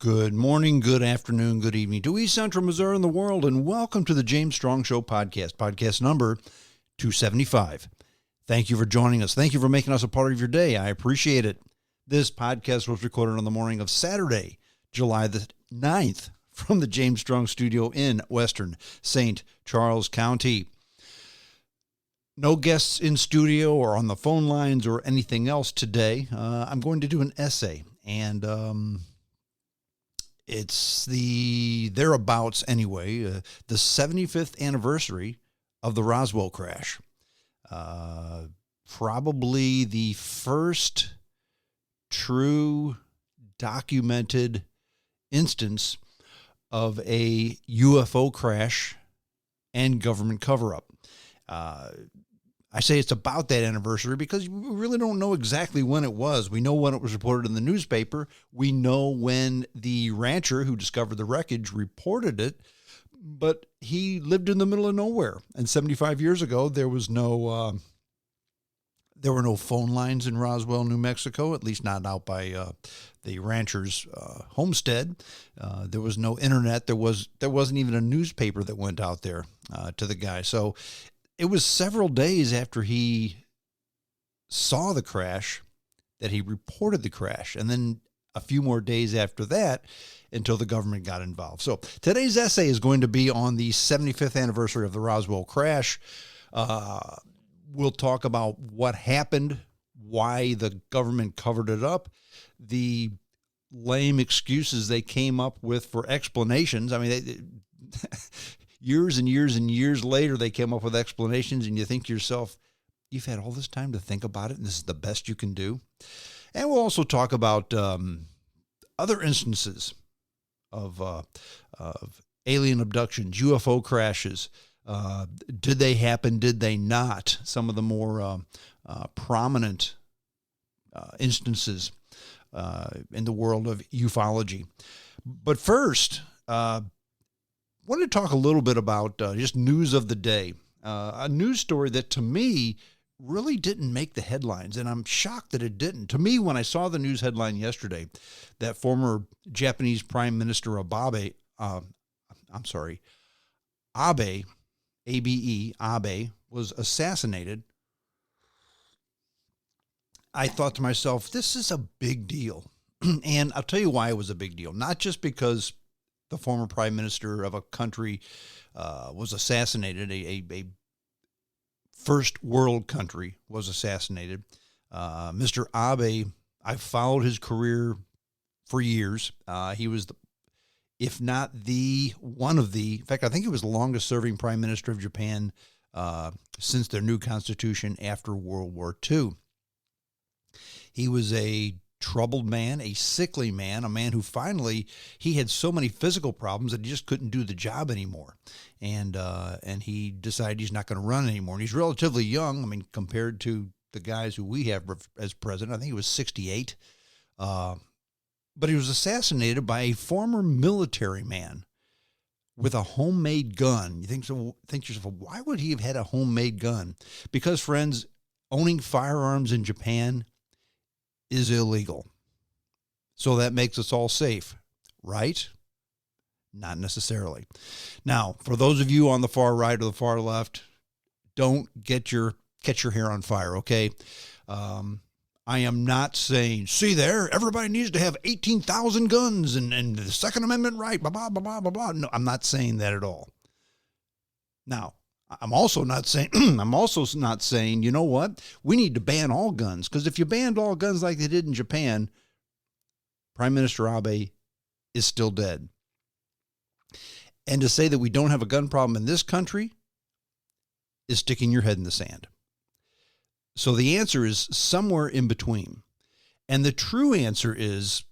Good morning, good afternoon, good evening to East Central Missouri and the world, and welcome to the James Strong Show podcast number 275. Thank you for joining us. Thank you for making us a part of your day. I appreciate it. This podcast was recorded on the morning of Saturday, July the 9th, from the James Strong studio in western St. Charles County. No guests in studio or on the phone lines or anything else today. I'm going to do an essay, and it's the thereabouts anyway, the 75th anniversary of the Roswell Crash. Probably the first true documented instance of a UFO crash and government cover-up. I say it's about that anniversary because we really don't know exactly when it was. We know when it was reported in the newspaper. We know when the rancher who discovered the wreckage reported it, but he lived in the middle of nowhere. And 75 years ago, there were no phone lines in Roswell, New Mexico, at least not out by the rancher's homestead. There was no internet. There wasn't even a newspaper that went out there to the guy. So it was several days after he saw the crash that he reported the crash, and then a few more days after that until the government got involved. So today's essay is going to be on the 75th anniversary of the Roswell crash. We'll talk about what happened, why the government covered it up, the lame excuses they came up with for explanations. I mean, years and years and years later, they came up with explanations, and you think to yourself, you've had all this time to think about it, and this is the best you can do. And we'll also talk about other instances of alien abductions, UFO crashes. Did they happen? Did they not? Some of the more prominent instances in the world of ufology. But first, I want to talk a little bit about just news of the day. A news story that to me really didn't make the headlines, and I'm shocked that it didn't. To me, when I saw the news headline yesterday, that former Japanese Prime Minister Abe, Abe was assassinated, I thought to myself, this is a big deal. And I'll tell you why it was a big deal. Not just because the former prime minister of a country was assassinated, a first world country was assassinated. Mr. Abe, I followed his career for years. He was if not one of the, in fact, I think he was the longest serving prime minister of Japan since their new constitution after World War II. He was a troubled man, a sickly man, a man who finally, he had so many physical problems that he just couldn't do the job anymore. And he decided he's not going to run anymore. And he's relatively young. I mean, compared to the guys who we have as president, I think he was 68. But he was assassinated by a former military man with a homemade gun. You think to yourself, why would he have had a homemade gun? Because, friends, owning firearms in Japan is illegal. So that makes us all safe, right? Not necessarily. Now, for those of you on the far right or the far left, don't catch your hair on fire, okay? I am not saying, see there, everybody needs to have 18,000 guns and the Second Amendment right, blah, blah, blah, blah, blah, blah. No, I'm not saying that at all. Now, I'm also not saying, you know what? We need to ban all guns, because if you banned all guns like they did in Japan, Prime Minister Abe is still dead. And to say that we don't have a gun problem in this country is sticking your head in the sand. So the answer is somewhere in between. And the true answer is,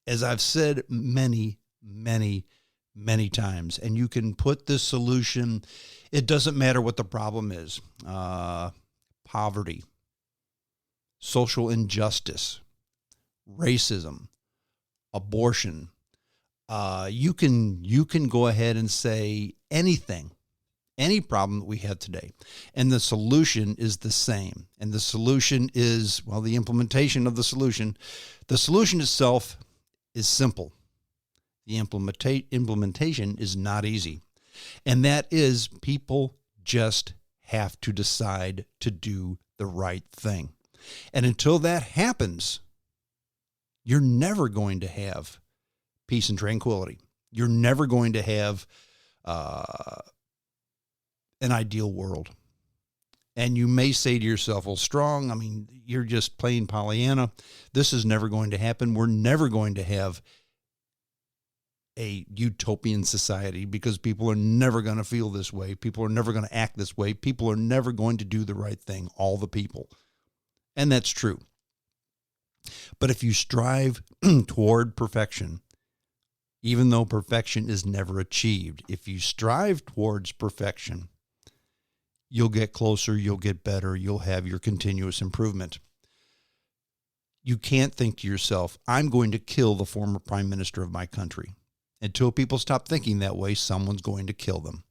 as I've said many, many, many times, and you can put this solution, it doesn't matter what the problem is. Poverty, social injustice, racism, abortion. You can go ahead and say anything, any problem that we have today, and the solution is the same. The implementation of the solution itself is simple. The implementation is not easy. And that is, people just have to decide to do the right thing. And until that happens, you're never going to have peace and tranquility. You're never going to have an ideal world. And you may say to yourself, well, Strong, I mean, you're just plain Pollyanna. This is never going to happen. We're never going to have a utopian society because people are never going to feel this way. People are never going to act this way. People are never going to do the right thing, all the people. And that's true. But if you strive toward perfection, even though perfection is never achieved, if you strive towards perfection, you'll get closer, you'll get better, you'll have your continuous improvement. You can't think to yourself, I'm going to kill the former prime minister of my country. Until people stop thinking that way, someone's going to kill them.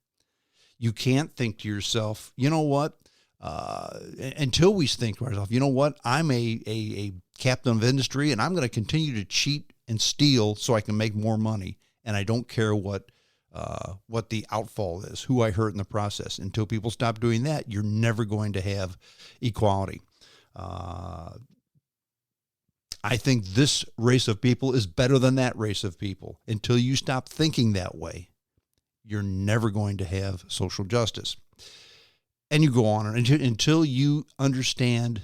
You can't think to yourself, you know what? Until we think to ourselves, you know what? I'm a captain of industry, and I'm going to continue to cheat and steal so I can make more money, and I don't care what the outfall is, who I hurt in the process. Until people stop doing that, you're never going to have equality. I think this race of people is better than that race of people. Until you stop thinking that way, you're never going to have social justice. And you go on until you understand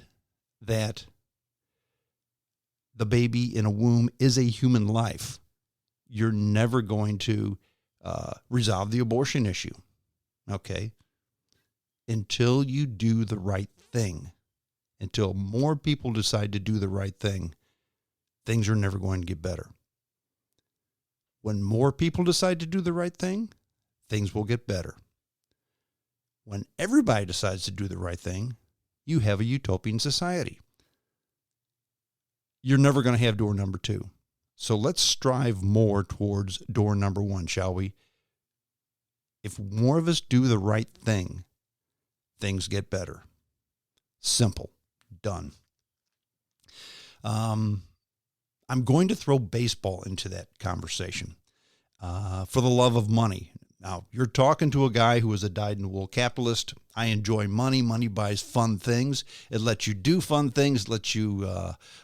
that the baby in a womb is a human life. You're never going to resolve the abortion issue. Okay? Until you do the right thing, until more people decide to do the right thing, things are never going to get better. When more people decide to do the right thing, things will get better. When everybody decides to do the right thing, you have a utopian society. You're never going to have door number 2. So let's strive more towards door number 1, shall we? If more of us do the right thing, things get better. Simple. Done. I'm going to throw baseball into that conversation for the love of money. Now, you're talking to a guy who is a dyed-in-the-wool capitalist. I enjoy money. Money buys fun things. It lets you do fun things. It lets you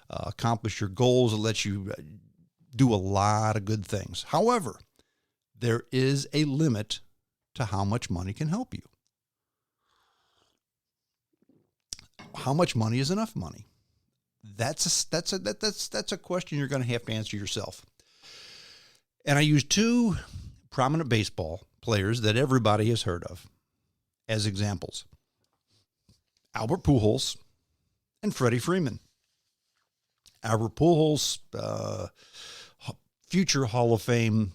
accomplish your goals. It lets you do a lot of good things. However, there is a limit to how much money can help you. How much money is enough money? That's a question you're going to have to answer yourself. And I use 2 prominent baseball players that everybody has heard of as examples: Albert Pujols and Freddie Freeman. Albert Pujols, future Hall of Fame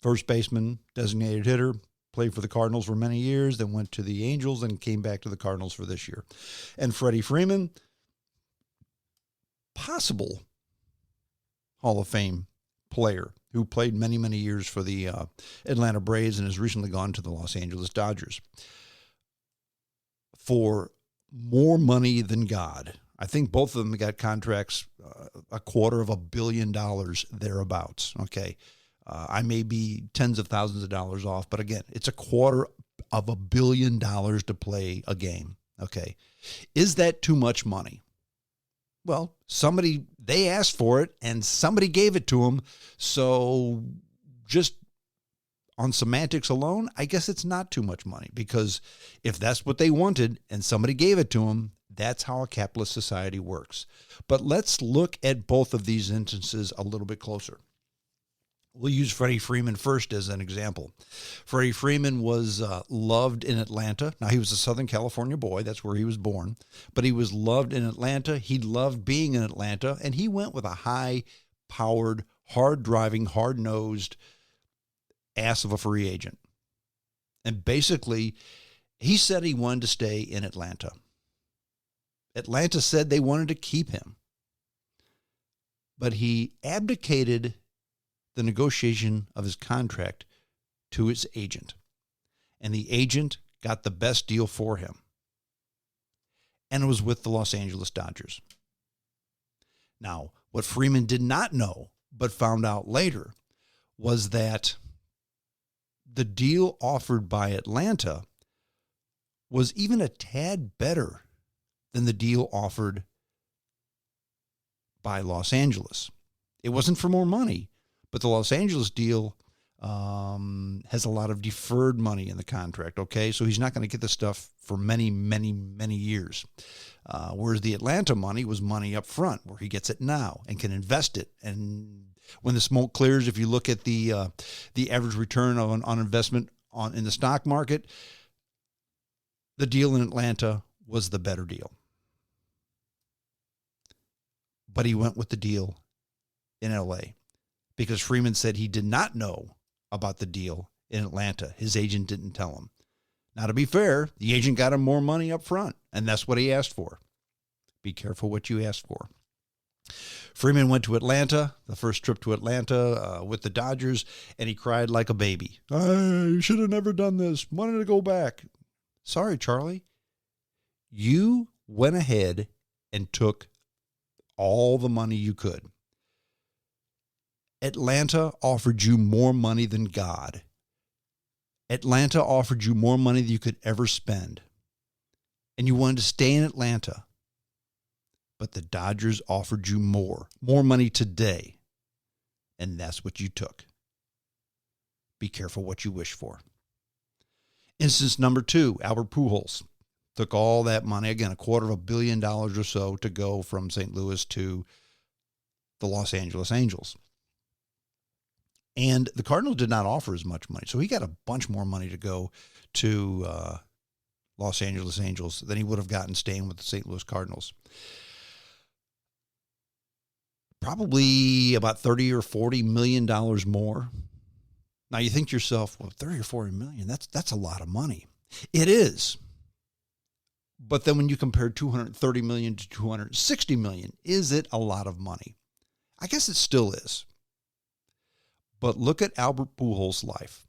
first baseman, designated hitter, played for the Cardinals for many years, then went to the Angels and came back to the Cardinals for this year. And Freddie Freeman, possible Hall of Fame player who played many, many years for the Atlanta Braves and has recently gone to the Los Angeles Dodgers. For more money than God, I think both of them got contracts $250 million thereabouts. Okay. I may be tens of thousands of dollars off, but again, it's $250 million to play a game. Okay. Is that too much money? Well, they asked for it and somebody gave it to them. So just on semantics alone, I guess it's not too much money, because if that's what they wanted and somebody gave it to them, that's how a capitalist society works. But let's look at both of these instances a little bit closer. We'll use Freddie Freeman first as an example. Freddie Freeman was loved in Atlanta. Now, he was a Southern California boy. That's where he was born. But he was loved in Atlanta. He loved being in Atlanta. And he went with a high-powered, hard-driving, hard-nosed ass of a free agent. And basically, he said he wanted to stay in Atlanta. Atlanta said they wanted to keep him. But he abdicated the negotiation of his contract to his agent. And the agent got the best deal for him. And it was with the Los Angeles Dodgers. Now, what Freeman did not know but found out later was that the deal offered by Atlanta was even a tad better than the deal offered by Los Angeles. It wasn't for more money, but the Los Angeles deal has a lot of deferred money in the contract, okay? So he's not going to get the stuff for many, many, many years. Whereas the Atlanta money was money up front, where he gets it now and can invest it. And when the smoke clears, if you look at the average return on investment in the stock market, the deal in Atlanta was the better deal. But he went with the deal in L.A. because Freeman said he did not know about the deal in Atlanta. His agent didn't tell him. Now, to be fair, the agent got him more money up front, and that's what he asked for. Be careful what you ask for. Freeman went to Atlanta, the first trip to Atlanta with the Dodgers, and he cried like a baby. I should have never done this. Wanted to go back. Sorry, Charlie. You went ahead and took all the money you could. Atlanta offered you more money than God. Atlanta offered you more money than you could ever spend. And you wanted to stay in Atlanta. But the Dodgers offered you more money today. And that's what you took. Be careful what you wish for. Instance number 2, Albert Pujols took all that money, again, $250 million or so, to go from St. Louis to the Los Angeles Angels. And the Cardinals did not offer as much money. So he got a bunch more money to go to Los Angeles Angels than he would have gotten staying with the St. Louis Cardinals. Probably about $30 or $40 million more. Now you think to yourself, well, 30 or 40 million, that's a lot of money. It is. But then when you compare 230 million to 260 million, is it a lot of money? I guess it still is. But look at Albert Pujols' life.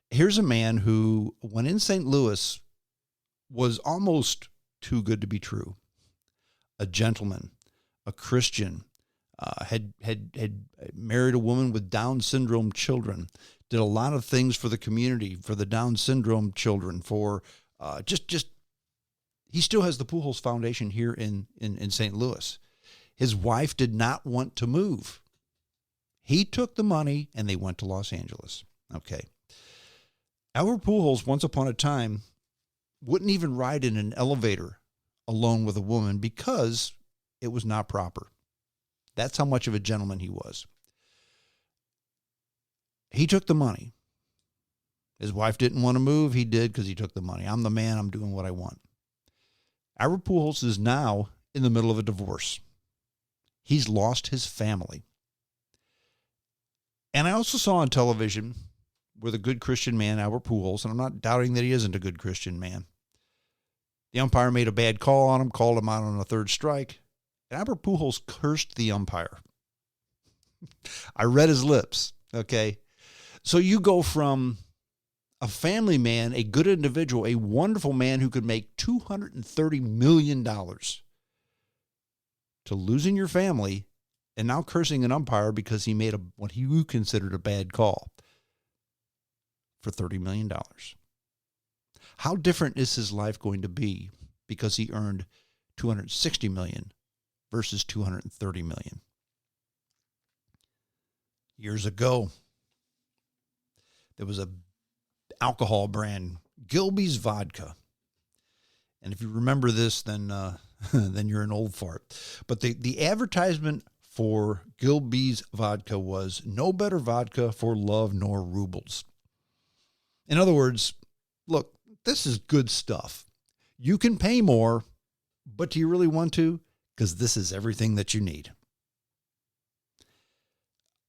Here's a man who, when in St. Louis, was almost too good to be true. A gentleman, a Christian, had married a woman with Down syndrome children, did a lot of things for the community, for the Down syndrome children, for he still has the Pujols Foundation here in St. Louis. His wife did not want to move. He took the money and they went to Los Angeles. Okay. Albert Pujols, once upon a time, wouldn't even ride in an elevator alone with a woman because it was not proper. That's how much of a gentleman he was. He took the money. His wife didn't want to move. He did because he took the money. I'm the man. I'm doing what I want. Albert Pujols is now in the middle of a divorce. He's lost his family. And I also saw on television where the good Christian man, Albert Pujols, and I'm not doubting that he isn't a good Christian man. The umpire made a bad call on him, called him out on a third strike. And Albert Pujols cursed the umpire. I read his lips, okay? So you go from a family man, a good individual, a wonderful man who could make $230 million, to losing your family and now cursing an umpire because he made what you considered a bad call for $30 million. How different is his life going to be because he earned $260 million versus $230 million? Years ago, there was a alcohol brand, Gilbees Vodka. And if you remember this, then you're an old fart. But the advertisement for Gilbees Vodka was no better vodka for love nor rubles. In other words, look, this is good stuff. You can pay more, but do you really want to? Because this is everything that you need.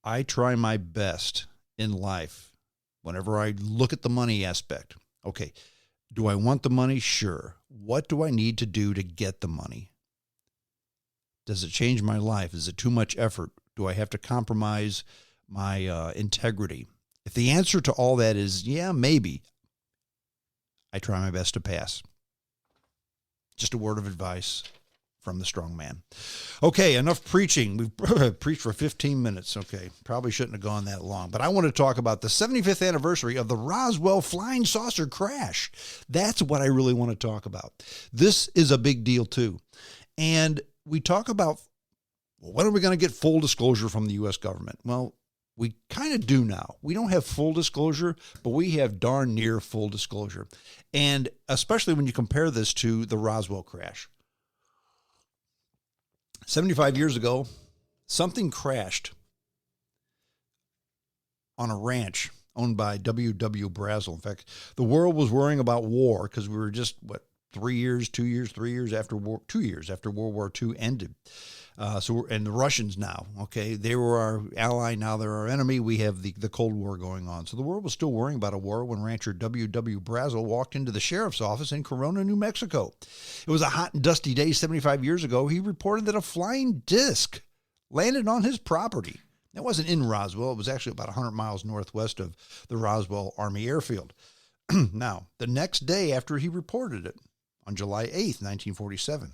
I try my best in life whenever I look at the money aspect. Okay, do I want the money? Sure. What do I need to do to get the money? Does it change my life? Is it too much effort? Do I have to compromise my integrity? If the answer to all that is, yeah, maybe, I try my best to pass. Just a word of advice. from the strong man. Okay, enough preaching. We've preached for 15 minutes. Okay, probably shouldn't have gone that long. But I want to talk about the 75th anniversary of the Roswell flying saucer crash. That's what I really want to talk about. This is a big deal too. And we talk about, well, when are we going to get full disclosure from the U.S. government? Well, we kind of do now. We don't have full disclosure, but we have darn near full disclosure. And especially when you compare this to the Roswell crash. 75 years ago, something crashed on a ranch owned by WW Brazel. In fact, the world was worrying about war because we were just, 3 years after war, 2 years after World War II ended. And the Russians now, okay, they were our ally, now they're our enemy. We have the Cold War going on. So the world was still worrying about a war when rancher WW Brazel walked into the sheriff's office in Corona, New Mexico. It was a hot and dusty day 75 years ago. He reported that a flying disc landed on his property. It wasn't in Roswell. It was actually about 100 miles northwest of the Roswell Army Airfield. Now, the next day after he reported it, on July 8th, 1947,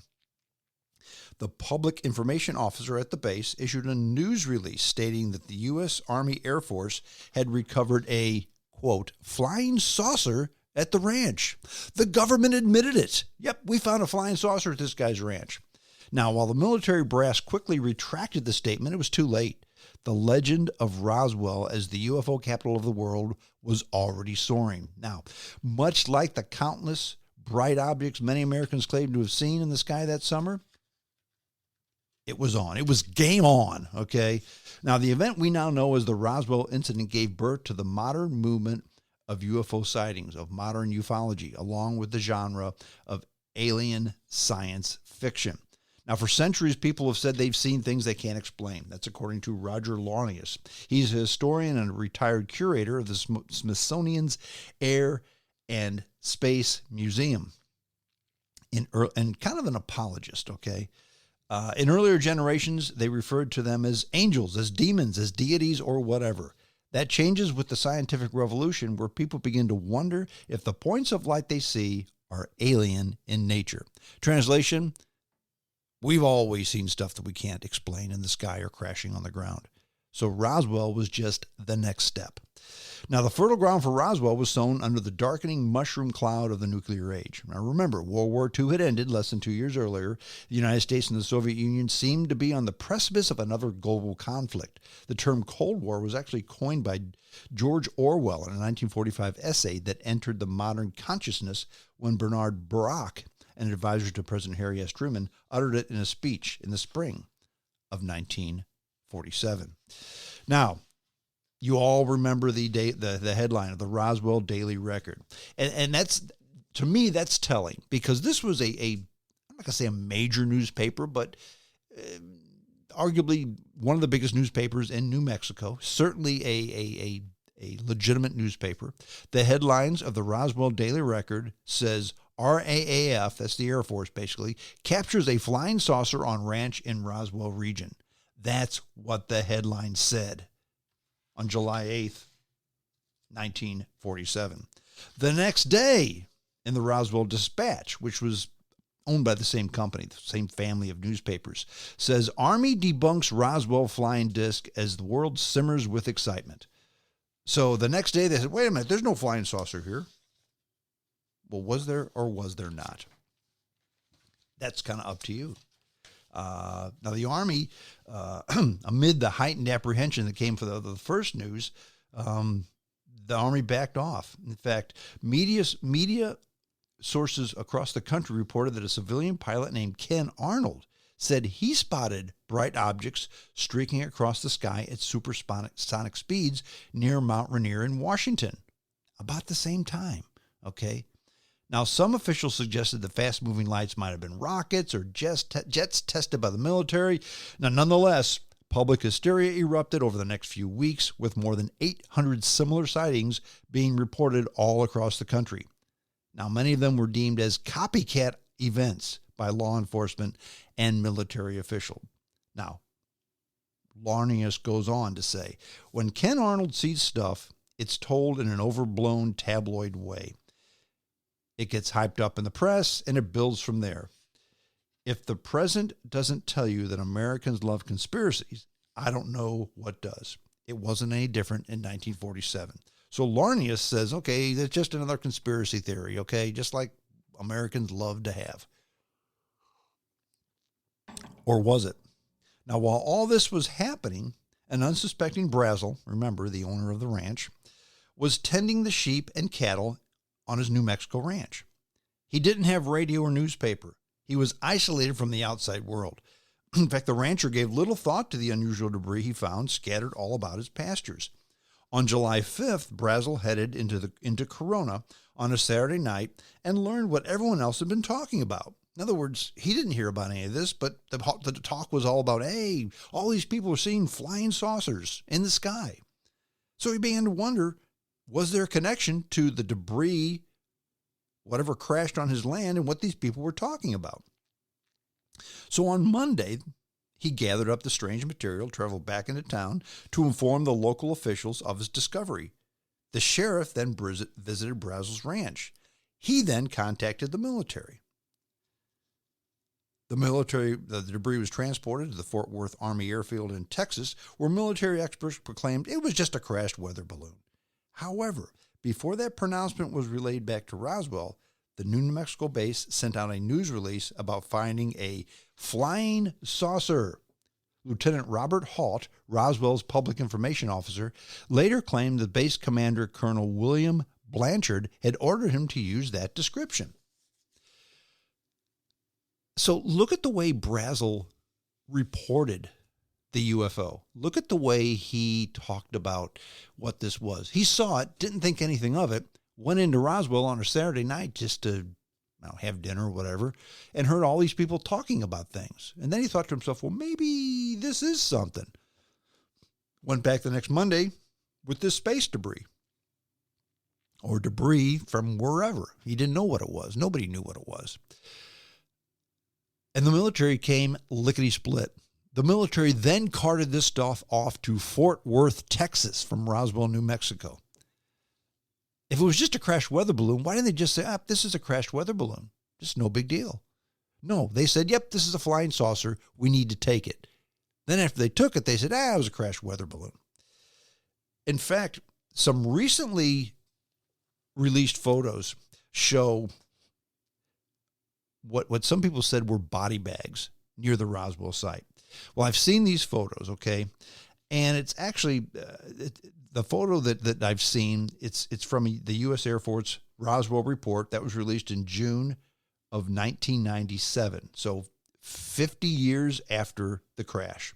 the public information officer at the base issued a news release stating that the U.S. Army Air Force had recovered a, quote, flying saucer at the ranch. The government admitted it. Yep, we found a flying saucer at this guy's ranch. Now, while the military brass quickly retracted the statement, it was too late. The legend of Roswell as the UFO capital of the world was already soaring. Now, much like the countless bright objects many Americans claimed to have seen in the sky that summer, it was on. It was game on, okay? Now, the event we now know as the Roswell incident gave birth to the modern movement of UFO sightings, of modern ufology, along with the genre of alien science fiction. Now, for centuries, people have said they've seen things they can't explain. That's according to Roger Launius. He's a historian and a retired curator of the Smithsonian's Air and Space Museum, and kind of an apologist, okay? In earlier generations, they referred to them as angels, as demons, as deities, or whatever. That changes with the scientific revolution, where people begin to wonder if the points of light they see are alien in nature. Translation, we've always seen stuff that we can't explain in the sky or crashing on the ground. So Roswell was just the next step. Now, the fertile ground for Roswell was sown under the darkening mushroom cloud of the nuclear age. Now, remember, World War II had ended less than 2 years earlier. The United States and the Soviet Union seemed to be on the precipice of another global conflict. The term Cold War was actually coined by George Orwell in a 1945 essay that entered the modern consciousness when Bernard Baruch, an advisor to President Harry S. Truman, uttered it in a speech in the spring of 1947. Now, you all remember the headline of the Roswell Daily Record. And that's, to me, that's telling, because this was I'm not going to say a major newspaper, but arguably one of the biggest newspapers in New Mexico, certainly a legitimate newspaper. The headlines of the Roswell Daily Record says, RAAF, that's the Air Force basically, captures a flying saucer on ranch in Roswell region. That's what the headline said on July 8th, 1947. The next day, in the Roswell Dispatch, which was owned by the same company, the same family of newspapers, says, Army debunks Roswell flying disc as the world simmers with excitement. So the next day they said, wait a minute, there's no flying saucer here. Well, was there or was there not? That's kind of up to you. Now, the Army, amid the heightened apprehension that came for the first news, the Army backed off. In fact, media sources across the country reported that a civilian pilot named Ken Arnold said he spotted bright objects streaking across the sky at supersonic speeds near Mount Rainier in Washington, about the same time, okay? Now, some officials suggested the fast-moving lights might have been rockets or jets tested by the military. Now, nonetheless, public hysteria erupted over the next few weeks, with more than 800 similar sightings being reported all across the country. Now, many of them were deemed as copycat events by law enforcement and military officials. Now, Launius goes on to say, when Ken Arnold sees stuff, it's told in an overblown tabloid way. It gets hyped up in the press, and it builds from there. If the present doesn't tell you that Americans love conspiracies, I don't know what does. It wasn't any different in 1947. So Larnius says, okay, that's just another conspiracy theory, okay, just like Americans love to have. Or was it? Now, while all this was happening, an unsuspecting Brazel, remember the owner of the ranch, was tending the sheep and cattle on his New Mexico ranch. He didn't have radio or newspaper. He was isolated from the outside world. In fact, the rancher gave little thought to the unusual debris he found scattered all about his pastures. On July 5th, Brazel headed into Corona on a Saturday night and learned what everyone else had been talking about. In other words, he didn't hear about any of this, but the talk was all about, hey, all these people are seeing flying saucers in the sky. So he began to wonder, was there a connection to the debris, whatever crashed on his land, and what these people were talking about? So on Monday, he gathered up the strange material, traveled back into town to inform the local officials of his discovery. The sheriff then visited Brazel's ranch. He then contacted the military. The debris was transported to the Fort Worth Army Airfield in Texas, where military experts proclaimed it was just a crashed weather balloon. However, before that pronouncement was relayed back to Roswell, the New Mexico base sent out a news release about finding a flying saucer. Lieutenant Robert Halt, Roswell's public information officer, later claimed the base commander, Colonel William Blanchard, had ordered him to use that description. So look at the way Brazel reported the UFO. Look at the way he talked about what this was. He saw it, didn't think anything of it, went into Roswell on a Saturday night just to have dinner or whatever, and heard all these people talking about things. And then he thought to himself, well, maybe this is something. Went back the next Monday with this space debris. Or debris from wherever. He didn't know what it was. Nobody knew what it was. And the military came lickety-split. The military then carted this stuff off to Fort Worth, Texas from Roswell, New Mexico. If it was just a crashed weather balloon, why didn't they just say, this is a crashed weather balloon? Just no big deal. No, they said, yep, this is a flying saucer. We need to take it. Then after they took it, they said, it was a crashed weather balloon. In fact, some recently released photos show what some people said were body bags near the Roswell site. Well, I've seen these photos, okay? And it's actually, the photo that I've seen, it's from the U.S. Air Force Roswell report that was released in June of 1997. So 50 years after the crash.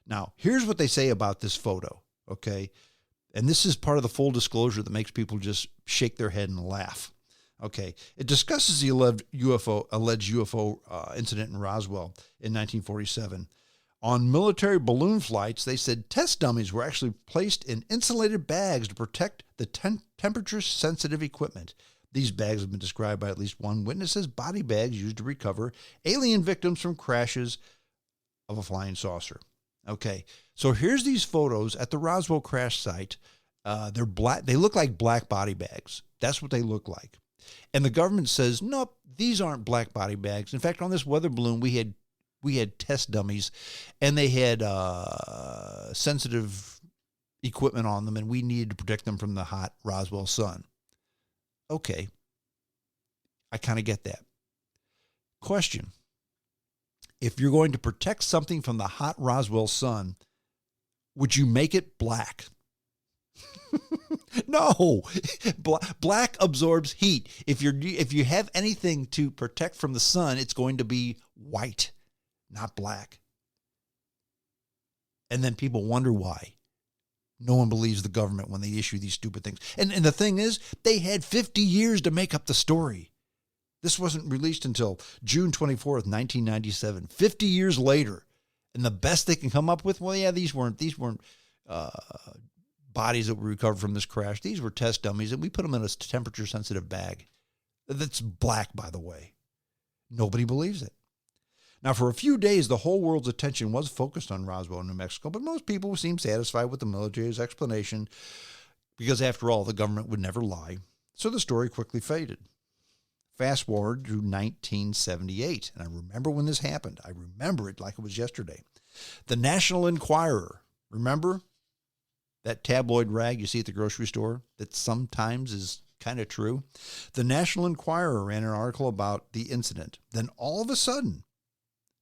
Now, here's what they say about this photo, okay? And this is part of the full disclosure that makes people just shake their head and laugh. Okay, it discusses the alleged UFO incident in Roswell in 1947. On military balloon flights, they said test dummies were actually placed in insulated bags to protect the temperature-sensitive equipment. These bags have been described by at least one witness as body bags used to recover alien victims from crashes of a flying saucer. Okay, so here's these photos at the Roswell crash site. They're black. They look like black body bags. That's what they look like. And the government says, nope, these aren't black body bags. In fact, on this weather balloon, we had test dummies, and they had sensitive equipment on them, and we needed to protect them from the hot Roswell sun. Okay, I kind of get that. Question: if you're going to protect something from the hot Roswell sun, would you make it black? No, black absorbs heat. If you have anything to protect from the sun, it's going to be white, not black. And then people wonder why. No one believes the government when they issue these stupid things. And the thing is, they had 50 years to make up the story. This wasn't released until June 24th, 1997, 50 years later. And the best they can come up with, well, yeah, these weren't bodies that were recovered from this crash. These were test dummies, and we put them in a temperature-sensitive bag. That's black, by the way. Nobody believes it. Now, for a few days, the whole world's attention was focused on Roswell, New Mexico, but most people seemed satisfied with the military's explanation because, after all, the government would never lie. So the story quickly faded. Fast forward to 1978, and I remember when this happened. I remember it like it was yesterday. The National Enquirer, remember that tabloid rag you see at the grocery store that sometimes is kind of true? The National Enquirer ran an article about the incident. Then all of a sudden,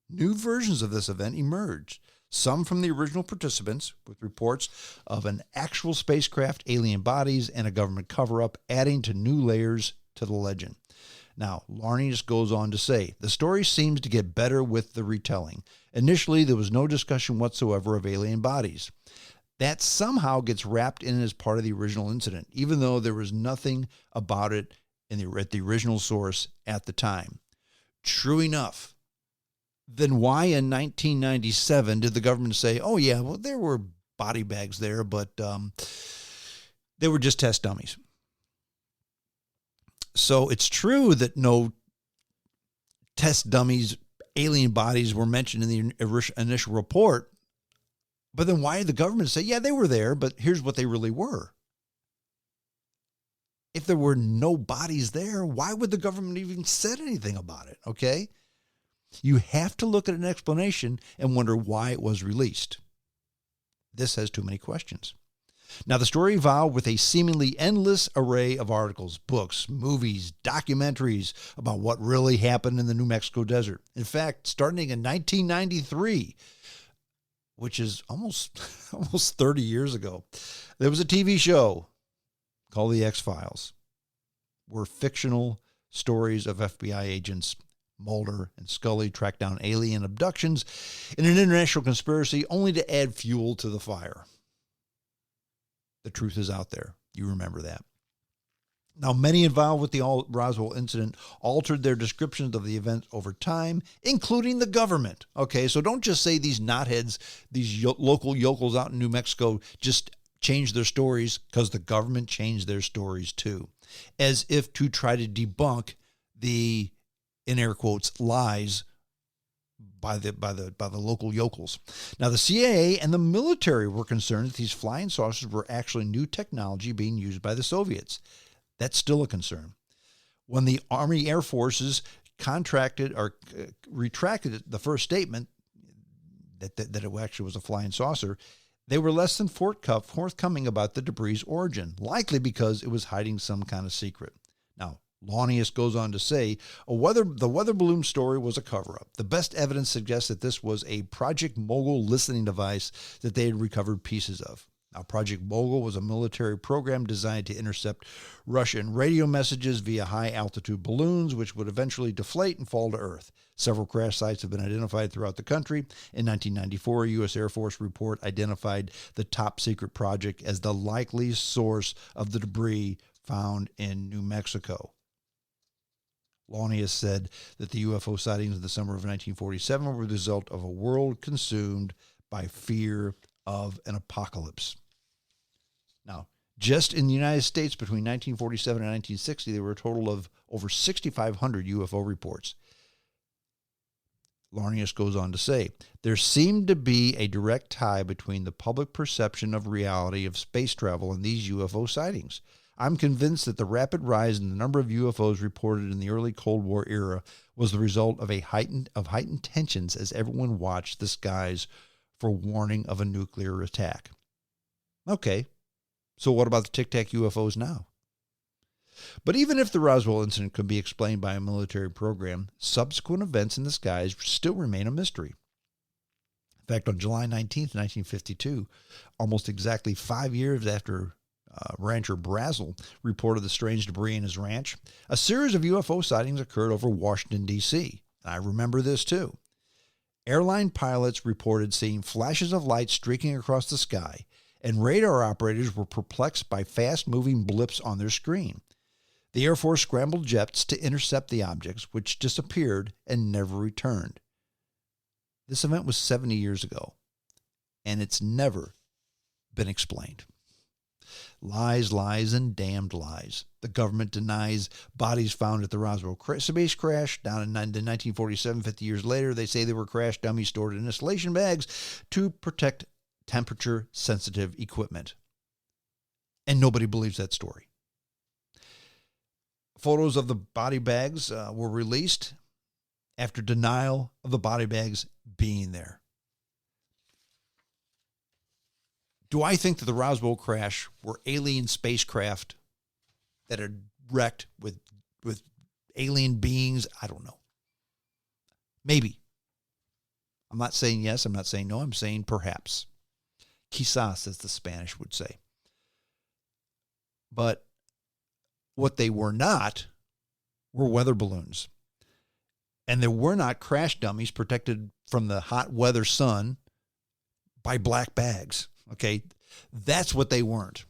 new versions of this event emerged. Some from the original participants, with reports of an actual spacecraft, alien bodies, and a government cover-up, adding to new layers to the legend. Now, Larnius goes on to say, the story seems to get better with the retelling. Initially, there was no discussion whatsoever of alien bodies. That somehow gets wrapped in as part of the original incident, even though there was nothing about it at the original source at the time. True enough. Then why in 1997 did the government say, oh yeah, well, there were body bags there, but they were just test dummies? So it's true that no test dummies, alien bodies were mentioned in the initial report, but then why did the government say, yeah, they were there, but here's what they really were? If there were no bodies there, why would the government even said anything about it? Okay. You have to look at an explanation and wonder why it was released. This has too many questions. Now, the story evolved with a seemingly endless array of articles, books, movies, documentaries about what really happened in the New Mexico desert. In fact, starting in 1993, which is almost 30 years ago, there was a TV show called The X-Files, where fictional stories of FBI agents Mulder and Scully track down alien abductions in an international conspiracy only to add fuel to the fire. The truth is out there. You remember that. Now, many involved with the Roswell incident altered their descriptions of the event over time, including the government. Okay, so don't just say these knotheads, these local yokels out in New Mexico just changed their stories, because the government changed their stories too, as if to try to debunk the, in air quotes, lies by the local yokels. Now, the CIA and the military were concerned that these flying saucers were actually new technology being used by the Soviets. That's still a concern. When the Army Air Forces retracted the first statement that it actually was a flying saucer, they were less than forthcoming about the debris' origin, likely because it was hiding some kind of secret. Now, Launius goes on to say, the weather balloon story was a cover-up. The best evidence suggests that this was a Project Mogul listening device that they had recovered pieces of. Now, Project Mogul was a military program designed to intercept Russian radio messages via high-altitude balloons, which would eventually deflate and fall to Earth. Several crash sites have been identified throughout the country. In 1994, a U.S. Air Force report identified the top-secret project as the likely source of the debris found in New Mexico. Launius said that the UFO sightings in the summer of 1947 were the result of a world consumed by fear of an apocalypse. Now, just in the United States between 1947 and 1960, there were a total of over 6,500 UFO reports. Launius goes on to say, there seemed to be a direct tie between the public perception of reality of space travel and these UFO sightings. I'm convinced that the rapid rise in the number of UFOs reported in the early Cold War era was the result of heightened tensions as everyone watched the skies for warning of a nuclear attack. Okay, so what about the Tic Tac UFOs now? But even if the Roswell incident could be explained by a military program, subsequent events in the skies still remain a mystery. In fact, on July 19th, 1952, almost exactly 5 years after rancher Brazel reported the strange debris in his ranch, a series of UFO sightings occurred over Washington, D.C. I remember this too. Airline pilots reported seeing flashes of light streaking across the sky, and radar operators were perplexed by fast-moving blips on their screen. The Air Force scrambled jets to intercept the objects, which disappeared and never returned. This event was 70 years ago, and it's never been explained. Lies, lies, and damned lies. The government denies bodies found at the Roswell space crash down in 1947. 50 years later, they say they were crash dummies stored in insulation bags to protect temperature-sensitive equipment. And nobody believes that story. Photos of the body bags were released after denial of the body bags being there. Do I think that the Roswell crash were alien spacecraft that are wrecked with alien beings? I don't know. Maybe. I'm not saying yes. I'm not saying no. I'm saying perhaps. Quizás, as the Spanish would say. But what they were not were weather balloons. And they were not crash dummies protected from the hot weather sun by black bags. Okay, that's what they weren't.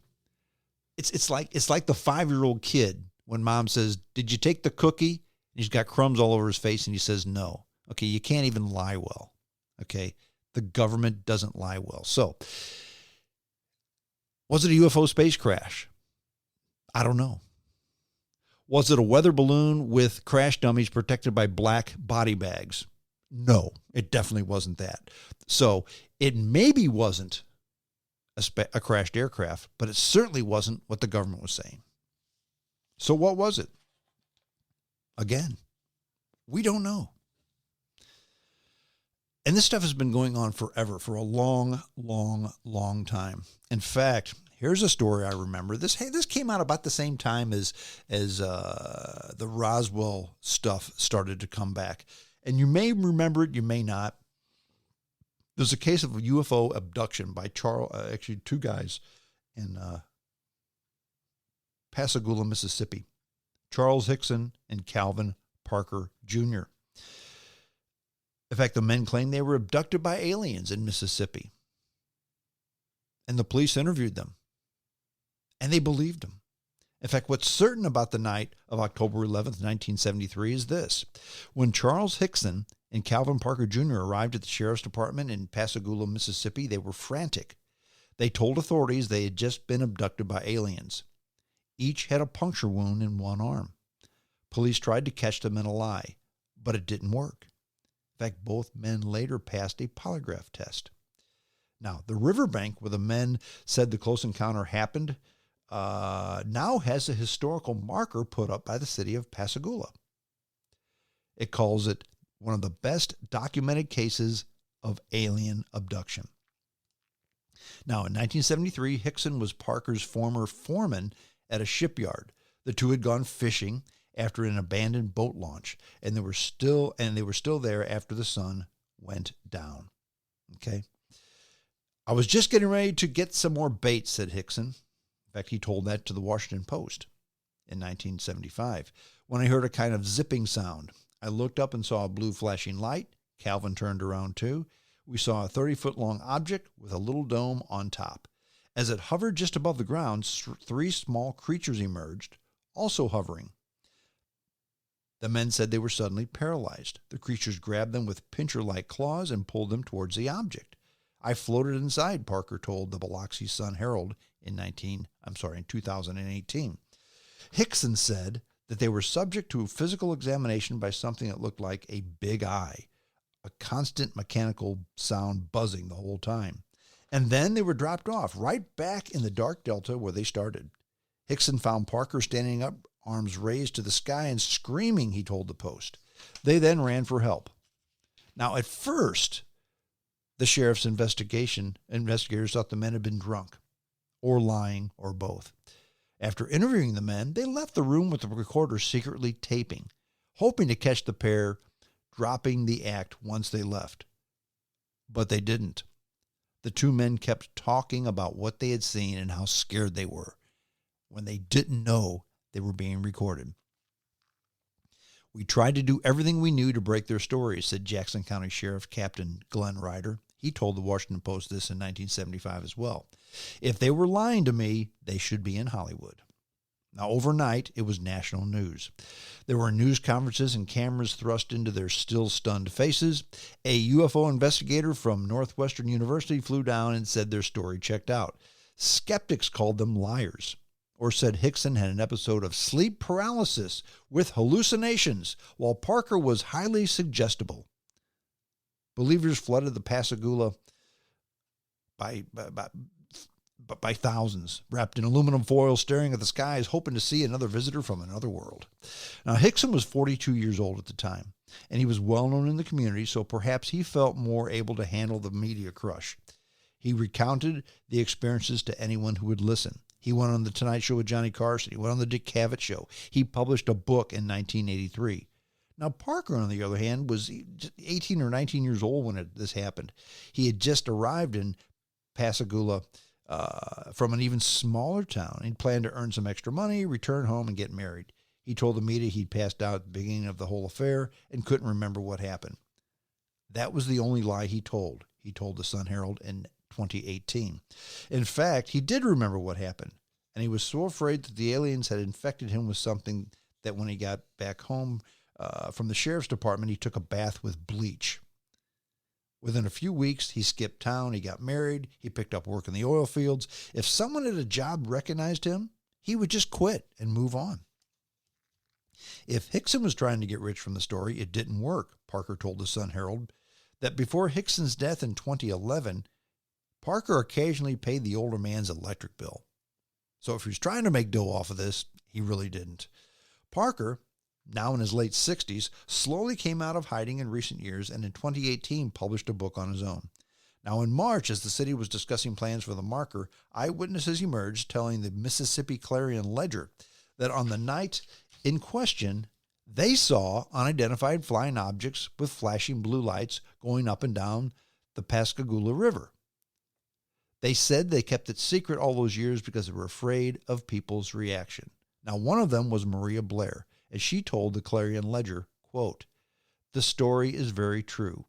It's like the 5-year-old kid when mom says, "Did you take the cookie?" And he's got crumbs all over his face, and he says no. Okay, you can't even lie well. Okay, the government doesn't lie well. So, was it a UFO space crash? I don't know. Was it a weather balloon with crash dummies protected by black body bags? No, it definitely wasn't that. So it maybe wasn't a crashed aircraft, but it certainly wasn't what the government was saying. So what was it? Again, we don't know. And this stuff has been going on forever, for a long, long, long time. In fact, here's a story I remember. This came out about the same time as the Roswell stuff started to come back. And you may remember it, you may not. There's a case of a UFO abduction by actually two guys in Pascagoula, Mississippi. Charles Hickson and Calvin Parker Jr. In fact, the men claimed they were abducted by aliens in Mississippi. And the police interviewed them. And they believed them. In fact, what's certain about the night of October 11th, 1973 is this. When Charles Hickson and Calvin Parker Jr. arrived at the sheriff's department in Pascagoula, Mississippi, they were frantic. They told authorities they had just been abducted by aliens. Each had a puncture wound in one arm. Police tried to catch them in a lie, but it didn't work. In fact, both men later passed a polygraph test. Now, the riverbank where the men said the close encounter happened now has a historical marker put up by the city of Pascagoula. It calls it one of the best documented cases of alien abduction. Now, in 1973, Hickson was Parker's former foreman at a shipyard. The two had gone fishing after an abandoned boat launch, and they were still there after the sun went down. Okay. I was just getting ready to get some more bait, said Hickson. In fact, he told that to the Washington Post in 1975. When I heard a kind of zipping sound, I looked up and saw a blue flashing light. Calvin turned around too. We saw a 30-foot-long object with a little dome on top. As it hovered just above the ground, 3 small creatures emerged, also hovering. The men said they were suddenly paralyzed. The creatures grabbed them with pincher-like claws and pulled them towards the object. I floated inside, Parker told the Biloxi Sun-Herald in 2018. Hickson said that they were subject to a physical examination by something that looked like a big eye, a constant mechanical sound buzzing the whole time. And then they were dropped off right back in the dark delta where they started. Hickson found Parker standing up, arms raised to the sky and screaming, he told the Post. They then ran for help. Now, at first, the sheriff's investigators thought the men had been drunk or lying or both. After interviewing the men, they left the room with the recorder secretly taping, hoping to catch the pair dropping the act once they left. But they didn't. The 2 men kept talking about what they had seen and how scared they were when they didn't know they were being recorded. We tried to do everything we knew to break their stories, said Jackson County Sheriff Captain Glenn Ryder. He told the Washington Post this in 1975 as well. If they were lying to me, they should be in Hollywood. Now, overnight, it was national news. There were news conferences and cameras thrust into their still stunned faces. A UFO investigator from Northwestern University flew down and said their story checked out. Skeptics called them liars, or said Hickson had an episode of sleep paralysis with hallucinations, while Parker was highly suggestible. Believers flooded the Pascagoula by but by thousands, wrapped in aluminum foil, staring at the skies, hoping to see another visitor from another world. Now, Hickson was 42 years old at the time, and he was well known in the community, so perhaps he felt more able to handle the media crush. He recounted the experiences to anyone who would listen. He went on The Tonight Show with Johnny Carson. He went on The Dick Cavett Show. He published a book in 1983. Now, Parker, on the other hand, was 18 or 19 years old when this happened. He had just arrived in Pascagoula from an even smaller town. He planned to earn some extra money, return home, and get married. He told the media he'd passed out at the beginning of the whole affair and couldn't remember what happened. That was the only lie he told. He told the Sun-Herald in 2018. In fact, he did remember what happened, and he was so afraid that the aliens had infected him with something that when he got back home from the sheriff's department, he took a bath with bleach. Within a few weeks, he skipped town, he got married, he picked up work in the oil fields. If someone at a job recognized him, he would just quit and move on. If Hickson was trying to get rich from the story, it didn't work. Parker told the Sun-Herald that before Hickson's death in 2011, Parker occasionally paid the older man's electric bill. So if he was trying to make dough off of this, he really didn't. Parker, now in his late 60s, slowly came out of hiding in recent years and in 2018 published a book on his own. Now in March, as the city was discussing plans for the marker, eyewitnesses emerged telling the Mississippi Clarion Ledger that on the night in question, they saw unidentified flying objects with flashing blue lights going up and down the Pascagoula River. They said they kept it secret all those years because they were afraid of people's reaction. Now, one of them was Maria Blair, and she told the Clarion Ledger, quote, "The story is very true.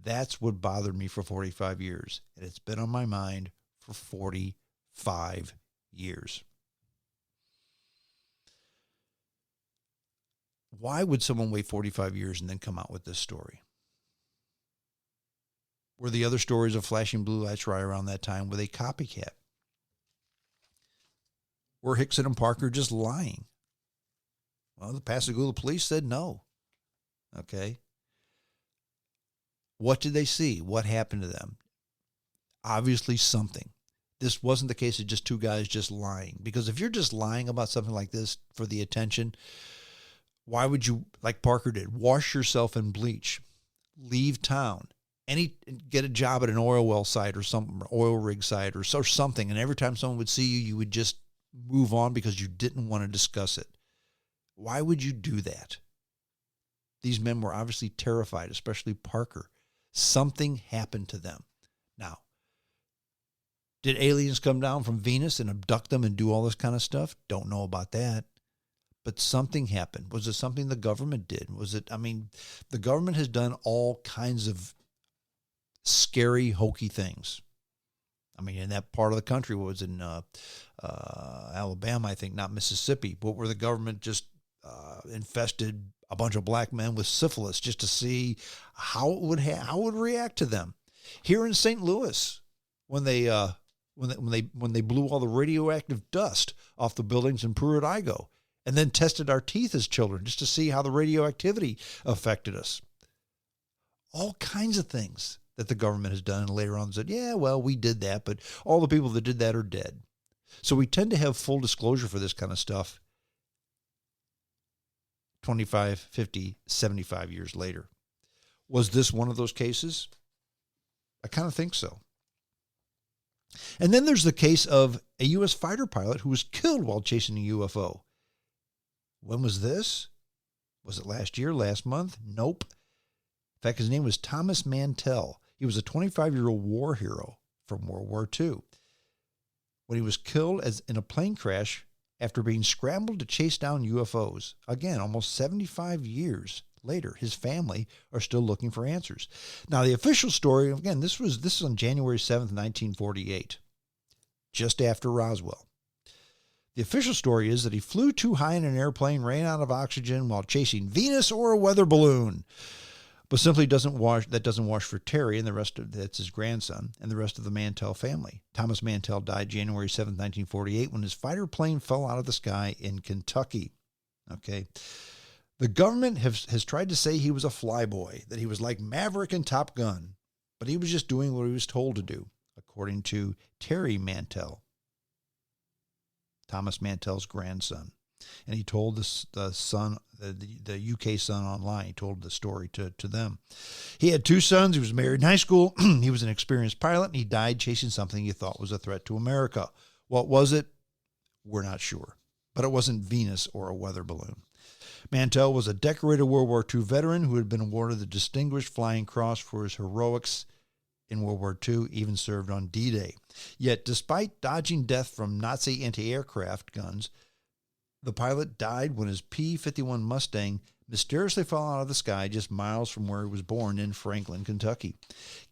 That's what bothered me for 45 years, and it's been on my mind for 45 years. Why would someone wait 45 years and then come out with this story? Were the other stories of flashing blue lights right around that time, were they copycat? Were Hickson and Parker just lying? Well, the Pascagoula police said no. Okay. What did they see? What happened to them? Obviously something. This wasn't the case of just two guys just lying. Because if you're just lying about something like this for the attention, why would you, like Parker did, wash yourself in bleach, leave town, get a job at an oil well site or something, oil rig site or something, and every time someone would see you, you would just move on because you didn't want to discuss it? Why would you do that? These men were obviously terrified, especially Parker. Something happened to them. Now, did aliens come down from Venus and abduct them and do all this kind of stuff? Don't know about that. But something happened. Was it something the government did? The government has done all kinds of scary, hokey things. In that part of the country, what was in Alabama, I think, not Mississippi, but where the government just infested a bunch of black men with syphilis just to see how it would react to them. Here in St. Louis, when they blew all the radioactive dust off the buildings in Pruitt-Igoe, and then tested our teeth as children just to see how the radioactivity affected us. All kinds of things that the government has done, and later on said, yeah, well, we did that, but all the people that did that are dead. So we tend to have full disclosure for this kind of stuff 25, 50, 75 years later. Was this one of those cases? I kind of think so. And then there's the case of a U.S. fighter pilot who was killed while chasing a UFO. When was this? Was it last year, last month? Nope. In fact, his name was Thomas Mantell. He was a 25-year-old war hero from World War II. When he was killed in a plane crash after being scrambled to chase down UFOs. Again, almost 75 years later, his family are still looking for answers. Now, the official story, again, this is on January 7th, 1948, just after Roswell. The official story is that he flew too high in an airplane, ran out of oxygen while chasing Venus or a weather balloon. But simply doesn't wash for Terry and the rest of, that's his grandson, and the rest of the Mantell family. Thomas Mantell died January 7, 1948, when his fighter plane fell out of the sky in Kentucky. Okay. The government has tried to say he was a flyboy, that he was like Maverick and Top Gun, but he was just doing what he was told to do. according to Terry Mantell, Thomas Mantell's grandson. And he told the UK Sun online, he told the story to them. He had 2 sons. He was married in high school. He was an experienced pilot, and he died chasing something he thought was a threat to America. What was it? We're not sure. But it wasn't Venus or a weather balloon. Mantell was a decorated World War II veteran who had been awarded the Distinguished Flying Cross for his heroics in World War II, even served on D-Day. Yet, despite dodging death from Nazi anti-aircraft guns, the pilot died when his P51 Mustang mysteriously fell out of the sky just miles from where he was born in Franklin, Kentucky.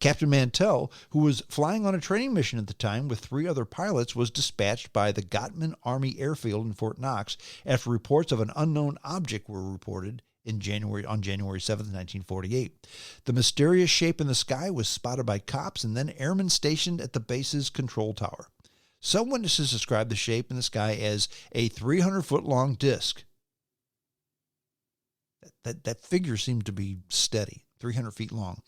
Captain Mantell, who was flying on a training mission at the time with 3 other pilots, was dispatched by the Gottman Army Airfield in Fort Knox after reports of an unknown object were reported on January 7, 1948. The mysterious shape in the sky was spotted by cops and then airmen stationed at the base's control tower. Some witnesses described the shape in the sky as a 300-foot-long disc. That figure seemed to be steady, 300 feet long,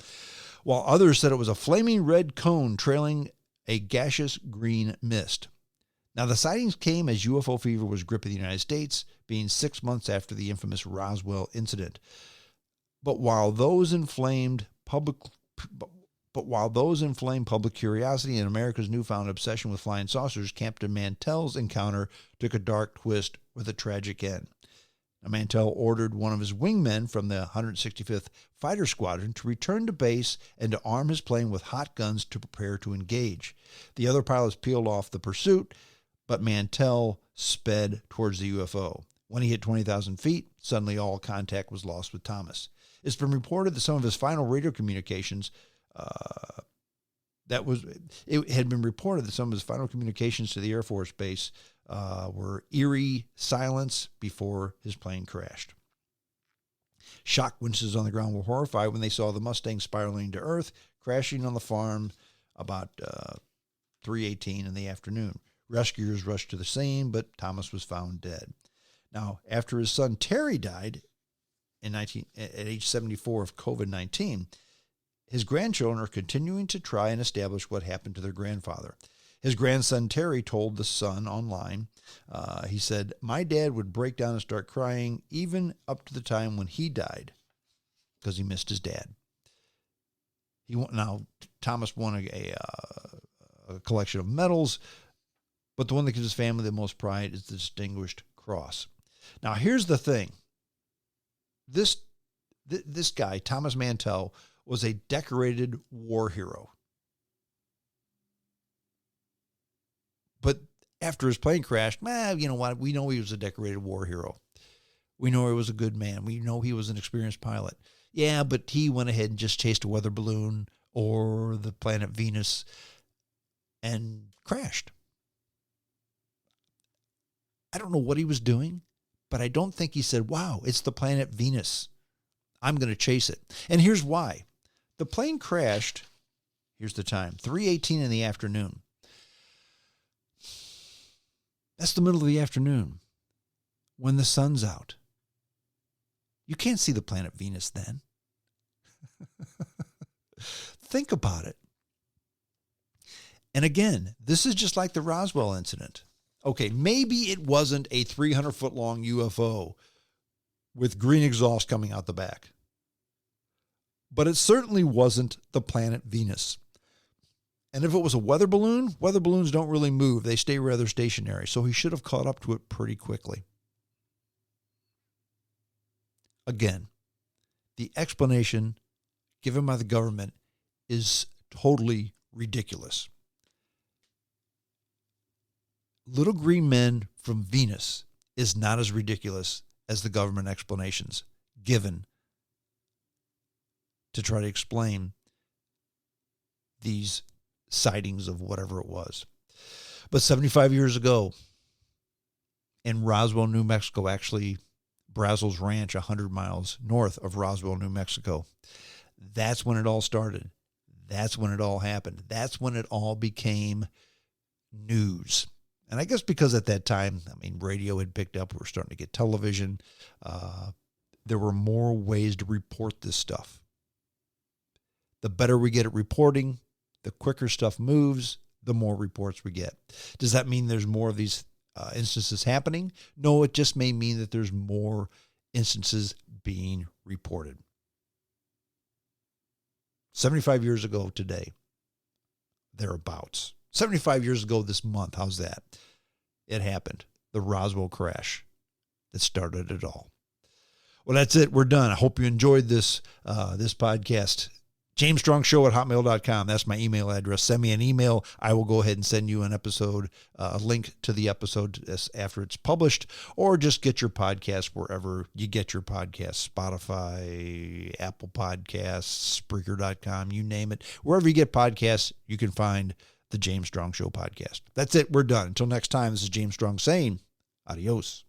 while others said it was a flaming red cone trailing a gaseous green mist. Now, the sightings came as UFO fever was gripping the United States, being 6 months after the infamous Roswell incident. But while those inflamed public curiosity and America's newfound obsession with flying saucers, Captain Mantell's encounter took a dark twist with a tragic end. Now, Mantell ordered one of his wingmen from the 165th Fighter Squadron to return to base and to arm his plane with hot guns to prepare to engage. The other pilots peeled off the pursuit, but Mantell sped towards the UFO. When he hit 20,000 feet, suddenly all contact was lost with Thomas. It's been reported that some of his final radio communications it had been reported that some of his final communications to the Air Force Base were eerie silence before his plane crashed. Shock witnesses on the ground were horrified when they saw the Mustang spiraling to earth, crashing on the farm about 3:18 in the afternoon. Rescuers rushed to the scene, but Thomas was found dead. Now, after his son Terry died at age 74 of COVID-19, his grandchildren are continuing to try and establish what happened to their grandfather. His grandson Terry told the Sun online, he said, "My dad would break down and start crying even up to the time when he died because he missed his dad." Now, Thomas won a collection of medals, but the one that gives his family the most pride is the Distinguished Cross. Now, here's the thing. This guy, Thomas Mantell, was a decorated war hero. But after his plane crashed, you know what? We know he was a decorated war hero. We know he was a good man. We know he was an experienced pilot. Yeah, but he went ahead and just chased a weather balloon or the planet Venus and crashed. I don't know what he was doing, but I don't think he said, wow, it's the planet Venus. I'm going to chase it. And here's why. The plane crashed, here's the time, 3:18 in the afternoon. That's the middle of the afternoon when the sun's out. You can't see the planet Venus then. Think about it. And again, this is just like the Roswell incident. Okay, maybe it wasn't a 300-foot-long UFO with green exhaust coming out the back. But it certainly wasn't the planet Venus. And if it was a weather balloons don't really move. They stay rather stationary. So he should have caught up to it pretty quickly. Again, the explanation given by the government is totally ridiculous. Little green men from Venus is not as ridiculous as the government explanations given to try to explain these sightings of whatever it was. But 75 years ago, in Roswell, New Mexico, actually Brazel's ranch 100 miles north of Roswell, New Mexico, that's when it all started. That's when it all happened. That's when it all became news. And I guess because at that time, radio had picked up. We were starting to get television. There were more ways to report this stuff. The better we get at reporting, the quicker stuff moves, the more reports we get. Does that mean there's more of these instances happening? No, it just may mean that there's more instances being reported. 75 years ago today, thereabouts. 75 years ago this month, how's that? It happened. The Roswell Crash that started it all. Well, that's it. We're done. I hope you enjoyed this podcast. JamesStrongShow@hotmail.com. That's my email address. Send me an email. I will go ahead and send you an episode, a link to the episode after it's published, or just get your podcast wherever you get your podcasts. Spotify, Apple Podcasts, Spreaker.com, you name it. Wherever you get podcasts, you can find the James Strong Show podcast. That's it. We're done. Until next time, this is James Strong saying adios.